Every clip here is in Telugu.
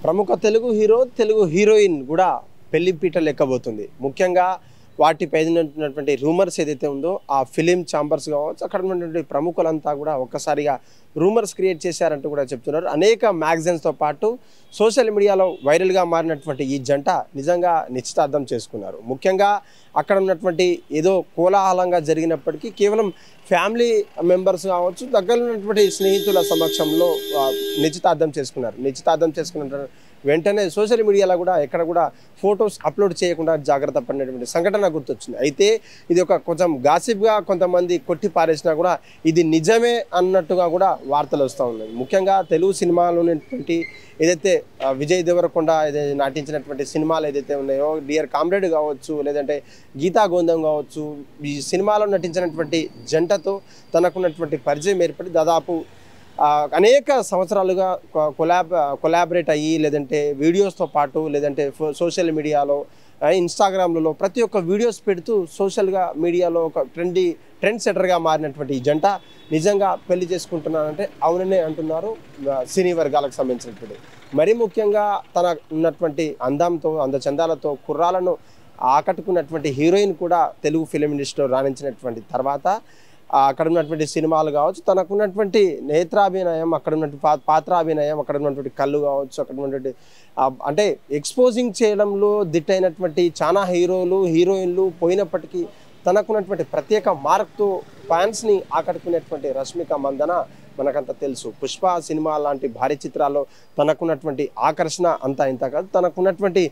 ప్రముఖ తెలుగు హీరో, తెలుగు హీరోయిన్ కూడా పెళ్లి పీటలు ఎక్కబోతుంది. ముఖ్యంగా వాటిపై ఉన్నటువంటి రూమర్స్ ఏదైతే ఉందో ఆ ఫిలిం ఛాంబర్స్ కావచ్చు, అక్కడ ఉన్నటువంటి ప్రముఖులంతా కూడా ఒక్కసారిగా రూమర్స్ క్రియేట్ చేశారంటూ కూడా చెప్తున్నారు. అనేక మ్యాగజైన్స్తో పాటు సోషల్ మీడియాలో వైరల్గా మారినటువంటి ఈ జంట నిజంగా నిశ్చితార్థం చేసుకున్నారు. ముఖ్యంగా అక్కడ ఉన్నటువంటి ఏదో కోలాహలంగా జరిగినప్పటికీ కేవలం ఫ్యామిలీ మెంబర్స్ కావచ్చు, దగ్గర ఉన్నటువంటి స్నేహితుల సమక్షంలో నిశ్చితార్థం చేసుకున్నారు. నిశ్చితార్థం చేసుకున్న వెంటనే సోషల్ మీడియాలో కూడా ఎక్కడ కూడా ఫొటోస్ అప్లోడ్ చేయకుండా జాగ్రత్త పడినటువంటి సంఘటన గుర్తొచ్చింది. అయితే ఇది ఒక కొంచెం గాసిప్గా కొంతమంది కొట్టి పారేసినా కూడా ఇది నిజమే అన్నట్టుగా కూడా వార్తలు వస్తూ ఉన్నాయి. ముఖ్యంగా తెలుగు సినిమాలో ఉన్నటువంటి ఏదైతే విజయ్ దేవరకొండ ఏదైతే నటించినటువంటి సినిమాలు ఏదైతే ఉన్నాయో, డియర్ కామ్రేడ్ కావచ్చు, లేదంటే గీతా గోవిందం కావచ్చు, ఈ సినిమాలో నటించినటువంటి జంటతో తనకున్నటువంటి పరిచయం ఏర్పడి దాదాపు అనేక సంవత్సరాలుగా కొలాబరేట్ అయ్యి, లేదంటే వీడియోస్తో పాటు లేదంటే సోషల్ మీడియాలో ఇన్స్టాగ్రామ్లలో ప్రతి ఒక్క వీడియోస్ పెడుతూ సోషల్గా మీడియాలో ఒక ట్రెండ్ సెటర్గా మారినటువంటి ఈ జంట నిజంగా పెళ్లి చేసుకుంటున్నారంటే అవుననే అంటున్నారు సినీ వర్గాలకు సంబంధించినటువంటి. మరీ ముఖ్యంగా తన ఉన్నటువంటి అందంతో, అందచందాలతో కుర్రాలను ఆకట్టుకున్నటువంటి హీరోయిన్ కూడా తెలుగు ఫిలిం ఇండస్ట్రీలో రాణించినటువంటి తర్వాత అక్కడ ఉన్నటువంటి సినిమాలు కావచ్చు, తనకున్నటువంటి నేత్రాభినయం, అక్కడ ఉన్నటువంటి పాత్రాభినయం, అక్కడ ఉన్నటువంటి కళ్ళు కావచ్చు, అక్కడ ఉన్నటువంటి అంటే ఎక్స్పోజింగ్ చేయడంలో దిట్టైనటువంటి చాలా హీరోలు హీరోయిన్లు పోయినప్పటికీ తనకున్నటువంటి ప్రత్యేక మార్క్తో ఫ్యాన్స్ని ఆకట్టుకునేటువంటి రష్మిక మందన మనకంతా తెలుసు. పుష్ప సినిమా లాంటి భారీ చిత్రాల్లో తనకున్నటువంటి ఆకర్షణ అంతా ఇంత కాదు. తనకున్నటువంటి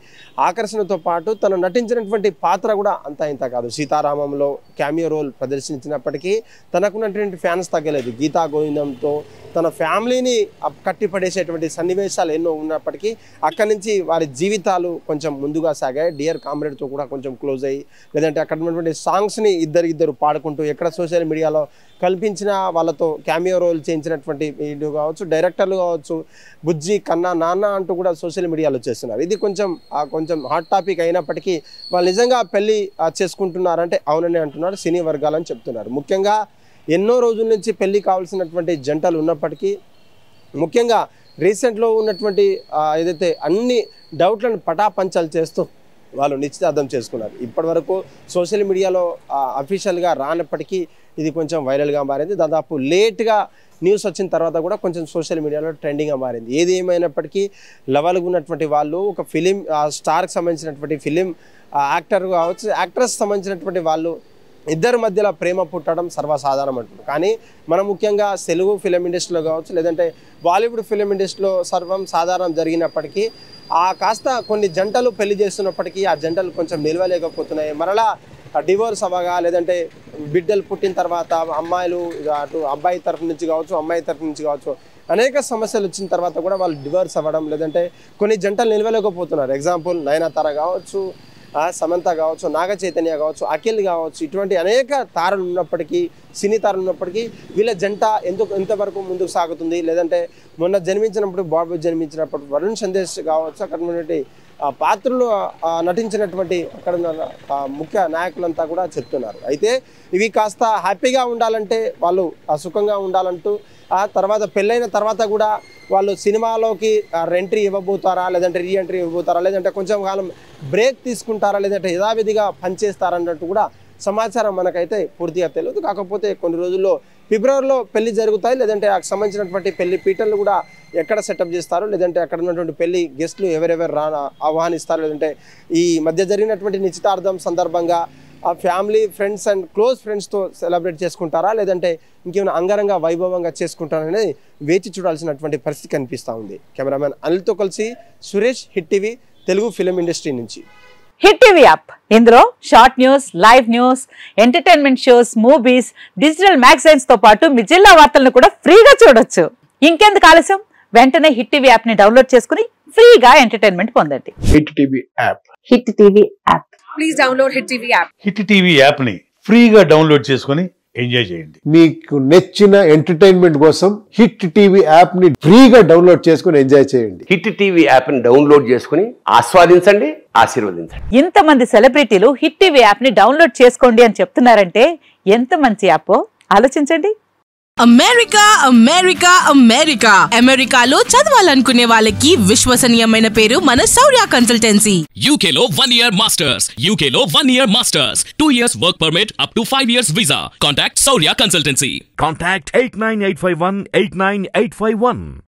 ఆకర్షణతో పాటు తను నటించినటువంటి పాత్ర కూడా అంతా ఇంత కాదు. సీతారామంలో క్యామియో రోల్ ప్రదర్శించినప్పటికీ తనకున్నటువంటి ఫ్యాన్స్ తగ్గలేదు. గీతా గోవిందంతో తన ఫ్యామిలీని కట్టిపడేసేటువంటి సన్నివేశాలు ఎన్నో ఉన్నప్పటికీ అక్కడి నుంచి వారి జీవితాలు కొంచెం ముందుగా సాగాయి. డియర్ కామ్రేడ్తో కూడా కొంచెం క్లోజ్ అయ్యి, లేదంటే అక్కడ ఉన్నటువంటి సాంగ్స్ని ఇద్దరు పాడుకుంటూ ఎక్కడ సోషల్ మీడియాలో కల్పించిన వాళ్ళతో క్యామియో రోల్ చేయించినటువంటి వీడియో కావచ్చు, డైరెక్టర్లు కావచ్చు, బుజ్జి కన్నా నాన్న అంటూ కూడా సోషల్ మీడియాలో చేస్తున్నారు. ఇది కొంచెం హాట్ టాపిక్ అయినప్పటికీ వాళ్ళు నిజంగా పెళ్లి చేసుకుంటున్నారంటే అవునని అంటున్నారు సినీ వర్గాలని చెప్తున్నారు. ముఖ్యంగా ఎన్నో రోజుల నుంచి పెళ్లి కావాల్సినటువంటి జంటలు ఉన్నప్పటికీ ముఖ్యంగా రీసెంట్లో ఉన్నటువంటి ఏదైతే అన్ని డౌట్లను పటాపంచలు చేస్తూ వాళ్ళు నిశ్చితార్థం చేసుకున్నారు. ఇప్పటి వరకు సోషల్ మీడియాలో అఫీషియల్గా రానప్పటికీ ఇది కొంచెం వైరల్గా మారింది. దాదాపు లేట్గా న్యూస్ వచ్చిన తర్వాత కూడా కొంచెం సోషల్ మీడియాలో ట్రెండింగ్గా మారింది. ఏది ఏమైనప్పటికీ లెవెల్గా ఉన్నటువంటి వాళ్ళు ఒక ఫిలిం స్టార్కి సంబంధించినటువంటి ఫిలిం యాక్టర్ కావచ్చు, యాక్ట్రెస్ సంబంధించినటువంటి వాళ్ళు ఇద్దరి మధ్యలో ప్రేమ పుట్టడం సర్వసాధారణం అంటున్నారు. కానీ మనం ముఖ్యంగా తెలుగు ఫిలిం ఇండస్ట్రీలో కావచ్చు, లేదంటే బాలీవుడ్ ఫిలిం ఇండస్ట్రీలో సర్వం సాధారణం జరిగినప్పటికీ కాస్త కొన్ని జంటలు పెళ్లి చేస్తున్నప్పటికీ ఆ జంటలు కొంచెం నిలవలేకపోతున్నాయి. మరలా డివోర్స్ అవ్వగా, లేదంటే బిడ్డలు పుట్టిన తర్వాత అమ్మాయిలు అటు అబ్బాయి తరఫు నుంచి కావచ్చు, అమ్మాయి తరఫు నుంచి కావచ్చు అనేక సమస్యలు వచ్చిన తర్వాత కూడా వాళ్ళు డివోర్స్ అవ్వడం, లేదంటే కొన్ని జంటలు నిలవలేకపోతున్నారు. ఎగ్జాంపుల్ నయనతార కావచ్చు, సమంత కావచ్చు, నాగ చైతన్య కావచ్చు, అఖిల్ కావచ్చు, ఇటువంటి అనేక తారలు ఉన్నప్పటికీ, సినీ తారలు ఉన్నప్పటికీ వీళ్ళ జంట ఎంతవరకు ముందుకు సాగుతుంది, లేదంటే మొన్న జన్మించినప్పుడు బాబు జన్మించినప్పుడు వరుణ్ సందేశ్ కావచ్చు, అక్కడ ఉన్నటువంటి పాత్రలు నటించినటువంటి అక్కడ ముఖ్య నాయకులంతా కూడా చెప్తున్నారు. అయితే ఇవి కాస్త హ్యాపీగా ఉండాలంటే, వాళ్ళు సుఖంగా ఉండాలంటూ తర్వాత పెళ్ళైన తర్వాత కూడా వాళ్ళు సినిమాలోకి ఎంట్రీ ఇవ్వబోతారా, లేదంటే రీఎంట్రీ ఇవ్వబోతారా, లేదంటే కొంచెం కాలం బ్రేక్ తీసుకుంటారా, లేదంటే యథావిధిగా పనిచేస్తారన్నట్టు కూడా సమాచారం మనకైతే పూర్తిగా తెలియదు. కాకపోతే కొన్ని రోజుల్లో ఫిబ్రవరిలో పెళ్లి జరుగుతాయి, లేదంటే ఆ సంబంధించినటువంటి పెళ్లి పీటలు కూడా ఎక్కడ సెటప్ చేస్తారు, లేదంటే అక్కడ ఉన్నటువంటి పెళ్లి గెస్టులు ఎవరెవరు ఆహ్వానిస్తారు, లేదంటే ఈ మధ్య జరిగినటువంటి నిశ్చితార్థం సందర్భంగా ఆ ఫ్యామిలీ ఫ్రెండ్స్ అండ్ క్లోజ్ ఫ్రెండ్స్తో సెలబ్రేట్ చేసుకుంటారా, లేదంటే ఇంకేమైనా అంగరంగ వైభవంగా చేసుకుంటారనేది వేచి చూడాల్సినటువంటి పరిస్థితి కనిపిస్తూ ఉంది. కెమెరామెన్ అనిల్తో కలిసి Suresh, hit TV Telugu film industry నుంచి. హిట్ టీవీ యాప్, ఇందులో short news, live news, entertainment shows, movies, digital magazines తో పాటు మీ జిల్లా వార్తలను కూడా ఫ్రీగా చూడొచ్చు. ఇంకెందుకు ఆలస్యం, వెంటనే హిట్ టీవీ యాప్ ని డౌన్లోడ్ చేసుకుని ఫ్రీగా ఎంటర్టైన్మెంట్ పొందండి. Hit TV app. Hit TV app. Please download hit TV app. Hit TV app ని ఫ్రీగా డౌన్లోడ్ చేసుకుని ఎంజాయ్ చేయండి. మీకు నచ్చిన ఎంటర్టైన్మెంట్ కోసం హిట్ టీవీ యాప్ ని ఫ్రీగా డౌన్లోడ్ చేసుకుని ఎంజాయ్ చేయండి. హిట్ టీవీ యాప్ ని డౌన్లోడ్ చేసుకుని ఆస్వాదించండి, ఆశీర్వదించండి. ఇంతమంది సెలబ్రిటీలు హిట్ టీవీ యాప్ ని డౌన్లోడ్ చేసుకోండి అని చెప్తున్నారంటే ఎంత మంచి యాప్ ఆలోచించండి. అమెరికా అమెరికా అమెరికా అమెరికాలో చదవాలనుకునే వాళ్ళకి విశ్వసనీయమైన పేరు మన శౌర్య కన్సల్టెన్సీ. UK లో 1 year masters, UK లో 1 year masters, 2 years work permit up to 5 years visa. Contact Saurya Consultancy. Contact 89851 89851.